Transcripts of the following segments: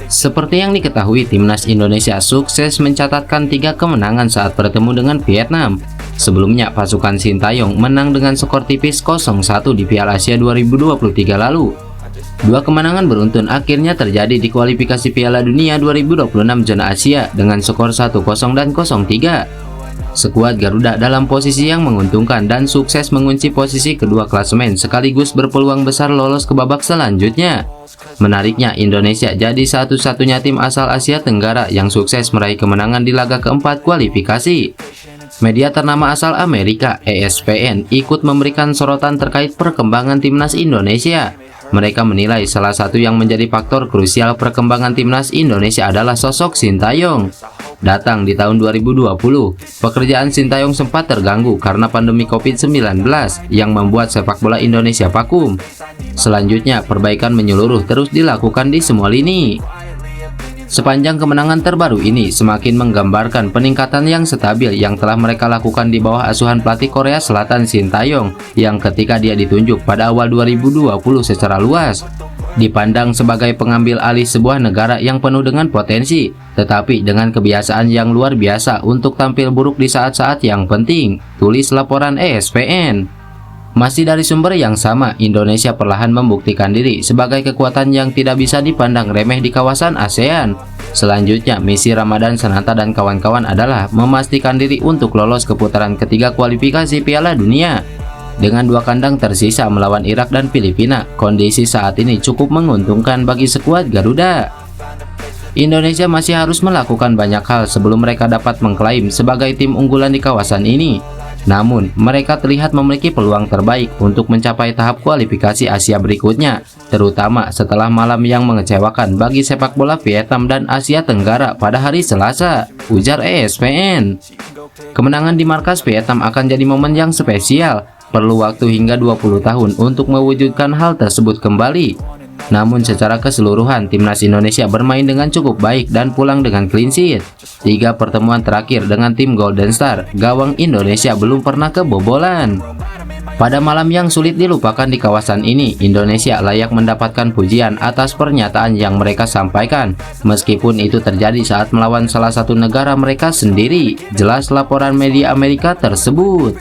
Seperti yang diketahui, timnas Indonesia sukses mencatatkan 3 kemenangan saat bertemu dengan Vietnam. Sebelumnya, pasukan Sintayong menang dengan skor tipis 0-1 di Piala Asia 2023 lalu. 2 kemenangan beruntun akhirnya terjadi di kualifikasi Piala Dunia 2026 zona Asia dengan skor 1-0 dan 0-3. Skuad Garuda dalam posisi yang menguntungkan dan sukses mengunci posisi kedua klasemen sekaligus berpeluang besar lolos ke babak selanjutnya. Menariknya, Indonesia jadi satu-satunya tim asal Asia Tenggara yang sukses meraih kemenangan di laga keempat kualifikasi. Media ternama asal Amerika, ESPN, ikut memberikan sorotan terkait perkembangan timnas Indonesia. Mereka menilai salah satu yang menjadi faktor krusial perkembangan timnas Indonesia adalah sosok Sintayong. Datang di tahun 2020, pekerjaan Sintayong sempat terganggu karena pandemi COVID-19 yang membuat sepak bola Indonesia vakum. Selanjutnya, perbaikan menyeluruh terus dilakukan di semua lini. Sepanjang kemenangan terbaru ini semakin menggambarkan peningkatan yang stabil yang telah mereka lakukan di bawah asuhan pelatih Korea Selatan Sintayong yang ketika dia ditunjuk pada awal 2020 secara luas dipandang sebagai pengambil alih sebuah negara yang penuh dengan potensi, tetapi dengan kebiasaan yang luar biasa untuk tampil buruk di saat-saat yang penting, tulis laporan ESPN. Masih dari sumber yang sama, Indonesia perlahan membuktikan diri sebagai kekuatan yang tidak bisa dipandang remeh di kawasan ASEAN. Selanjutnya, misi Ramadan Sananta dan kawan-kawan adalah memastikan diri untuk lolos ke putaran ketiga kualifikasi Piala Dunia. Dengan 2 kandang tersisa melawan Irak dan Filipina, kondisi saat ini cukup menguntungkan bagi skuad Garuda. Indonesia masih harus melakukan banyak hal sebelum mereka dapat mengklaim sebagai tim unggulan di kawasan ini. Namun, mereka terlihat memiliki peluang terbaik untuk mencapai tahap kualifikasi Asia berikutnya, terutama setelah malam yang mengecewakan bagi sepak bola Vietnam dan Asia Tenggara pada hari Selasa, ujar ESPN. Kemenangan di markas Vietnam akan jadi momen yang spesial, perlu waktu hingga 20 tahun untuk mewujudkan hal tersebut kembali. Namun secara keseluruhan, timnas Indonesia bermain dengan cukup baik dan pulang dengan clean sheet. 3 pertemuan terakhir dengan tim Golden Star, gawang Indonesia belum pernah kebobolan. Pada malam yang sulit dilupakan di kawasan ini, Indonesia layak mendapatkan pujian atas pernyataan yang mereka sampaikan, meskipun itu terjadi saat melawan salah satu negara mereka sendiri, jelas laporan media Amerika tersebut.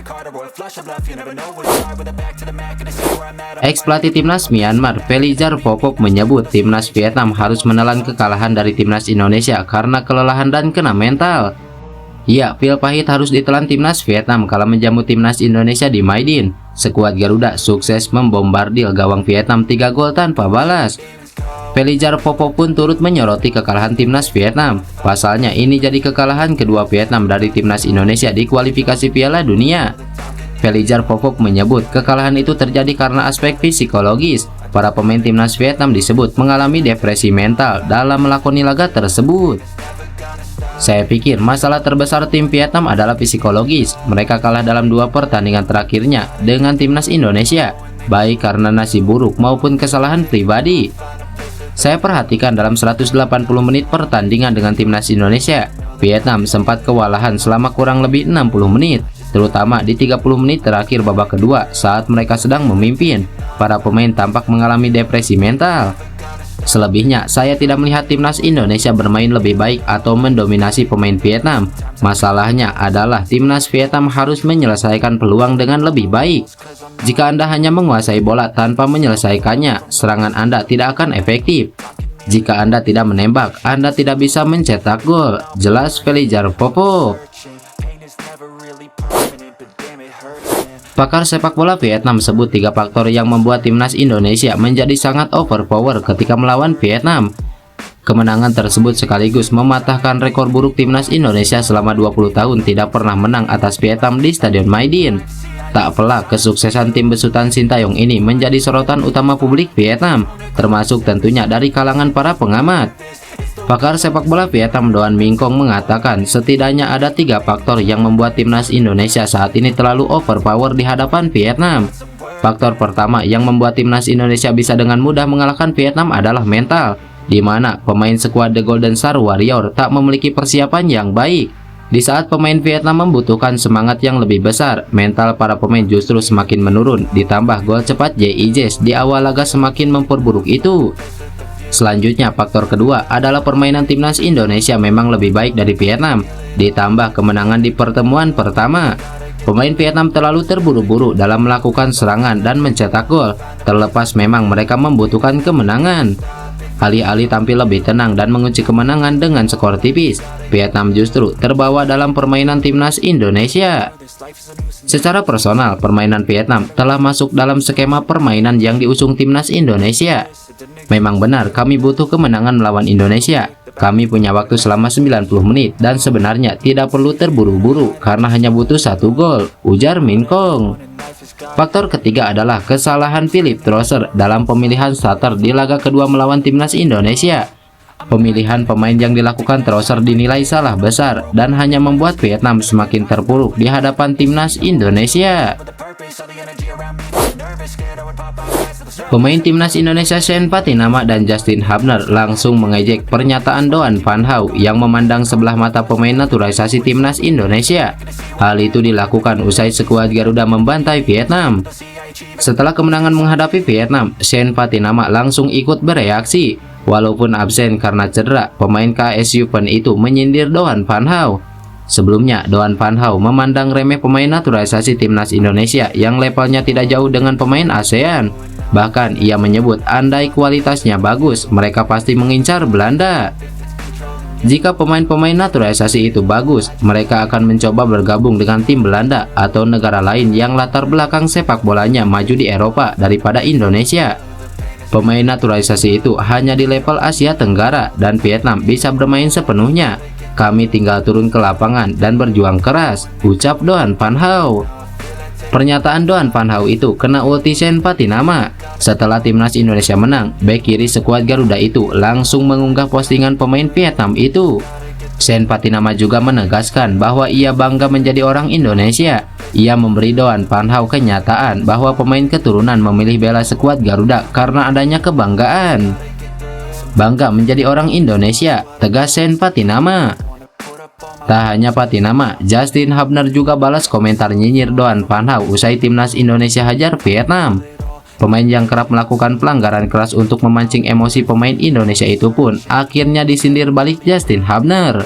Ex-pelatih timnas Myanmar, Pelizar Popok menyebut timnas Vietnam harus menelan kekalahan dari timnas Indonesia karena kelelahan dan kena mental. Ya, pil pahit harus ditelan timnas Vietnam kala menjamu timnas Indonesia di Maidin. Skuad Garuda sukses membombardir gawang Vietnam 3 gol tanpa balas. Pelizar Popok pun turut menyoroti kekalahan timnas Vietnam. Pasalnya, ini jadi kekalahan kedua Vietnam dari timnas Indonesia di kualifikasi Piala Dunia. Pelizar Popok menyebut kekalahan itu terjadi karena aspek psikologis. Para pemain timnas Vietnam disebut mengalami depresi mental dalam melakoni laga tersebut. Saya pikir masalah terbesar tim Vietnam adalah psikologis. Mereka kalah dalam 2 pertandingan terakhirnya dengan timnas Indonesia, baik karena nasib buruk maupun kesalahan pribadi. Saya perhatikan dalam 180 menit pertandingan dengan timnas Indonesia, Vietnam sempat kewalahan selama kurang lebih 60 menit, terutama di 30 menit terakhir babak kedua saat mereka sedang memimpin. Para pemain tampak mengalami depresi mental. Selebihnya, saya tidak melihat timnas Indonesia bermain lebih baik atau mendominasi pemain Vietnam. Masalahnya adalah timnas Vietnam harus menyelesaikan peluang dengan lebih baik. Jika Anda hanya menguasai bola tanpa menyelesaikannya, serangan Anda tidak akan efektif. Jika Anda tidak menembak, Anda tidak bisa mencetak gol, jelas Pelizar Popok. Pakar sepak bola Vietnam sebut 3 faktor yang membuat timnas Indonesia menjadi sangat overpower ketika melawan Vietnam. Kemenangan tersebut sekaligus mematahkan rekor buruk timnas Indonesia selama 20 tahun tidak pernah menang atas Vietnam di Stadion Maidin. Tak pelak, kesuksesan tim besutan Sintayong ini menjadi sorotan utama publik Vietnam, termasuk tentunya dari kalangan para pengamat. Pakar sepak bola Vietnam Doan Minh Kong mengatakan setidaknya ada 3 faktor yang membuat timnas Indonesia saat ini terlalu overpower di hadapan Vietnam. Faktor pertama yang membuat timnas Indonesia bisa dengan mudah mengalahkan Vietnam adalah mental, di mana pemain skuad The Golden Star Warrior tak memiliki persiapan yang baik. Di saat pemain Vietnam membutuhkan semangat yang lebih besar, mental para pemain justru semakin menurun, ditambah gol cepat JIJ di awal laga semakin memperburuk itu. Selanjutnya, faktor kedua adalah permainan timnas Indonesia memang lebih baik dari Vietnam, ditambah kemenangan di pertemuan pertama. Pemain Vietnam terlalu terburu-buru dalam melakukan serangan dan mencetak gol, terlepas memang mereka membutuhkan kemenangan. Alih-alih tampil lebih tenang dan mengunci kemenangan dengan skor tipis, Vietnam justru terbawa dalam permainan timnas Indonesia. Secara personal, permainan Vietnam telah masuk dalam skema permainan yang diusung timnas Indonesia. Memang benar kami butuh kemenangan melawan Indonesia. Kami punya waktu selama 90 menit dan sebenarnya tidak perlu terburu-buru karena hanya butuh 1 gol, ujar Min Kong. Faktor ketiga adalah kesalahan Philipp Trosser dalam pemilihan starter di laga kedua melawan timnas Indonesia. Pemilihan pemain yang dilakukan Trosser dinilai salah besar dan hanya membuat Vietnam semakin terpuruk di hadapan timnas Indonesia. Pemain timnas Indonesia Shen Patinama dan Justin Hubner langsung mengejek pernyataan Doan Van Hau yang memandang sebelah mata pemain naturalisasi timnas Indonesia. Hal itu dilakukan usai skuad Garuda membantai Vietnam. Setelah kemenangan menghadapi Vietnam, Shen Patinama langsung ikut bereaksi. Walaupun absen karena cedera, pemain KSU Pen itu menyindir Doan Van Hau. Sebelumnya, Doan Van Hau memandang remeh pemain naturalisasi timnas Indonesia yang levelnya tidak jauh dengan pemain ASEAN. Bahkan ia menyebut andai kualitasnya bagus, mereka pasti mengincar Belanda. Jika pemain-pemain naturalisasi itu bagus, mereka akan mencoba bergabung dengan tim Belanda atau negara lain yang latar belakang sepak bolanya maju di Eropa daripada Indonesia. Pemain naturalisasi itu hanya di level Asia Tenggara dan Vietnam bisa bermain sepenuhnya. Kami tinggal turun ke lapangan dan berjuang keras, ucap Doan Van Hau. Pernyataan Doan Van Hau itu kena ulti Shen Patinama. Setelah timnas Indonesia menang, bek kiri skuad Garuda itu langsung mengunggah postingan pemain Vietnam itu. Shen Patinama juga menegaskan bahwa ia bangga menjadi orang Indonesia. Ia memberi Doan Van Hau kenyataan bahwa pemain keturunan memilih bela skuad Garuda karena adanya kebanggaan. Bangga menjadi orang Indonesia, tegas Shen Patinama. Tak hanya Patinama, Justin Hubner juga balas komentar nyinyir Doan Van Hau usai timnas Indonesia hajar Vietnam. Pemain yang kerap melakukan pelanggaran keras untuk memancing emosi pemain Indonesia itu pun akhirnya disindir balik Justin Hubner.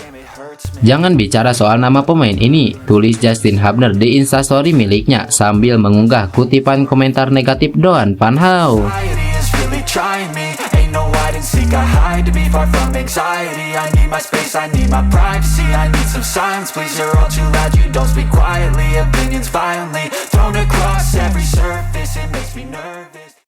Jangan bicara soal nama pemain ini, tulis Justin Hubner di Instastory miliknya sambil mengunggah kutipan komentar negatif Doan Van Hau. Seek, I hide to be far from anxiety. I need my space, I need my privacy. I need some silence, please, you're all too loud. You don't speak quietly, opinions violently.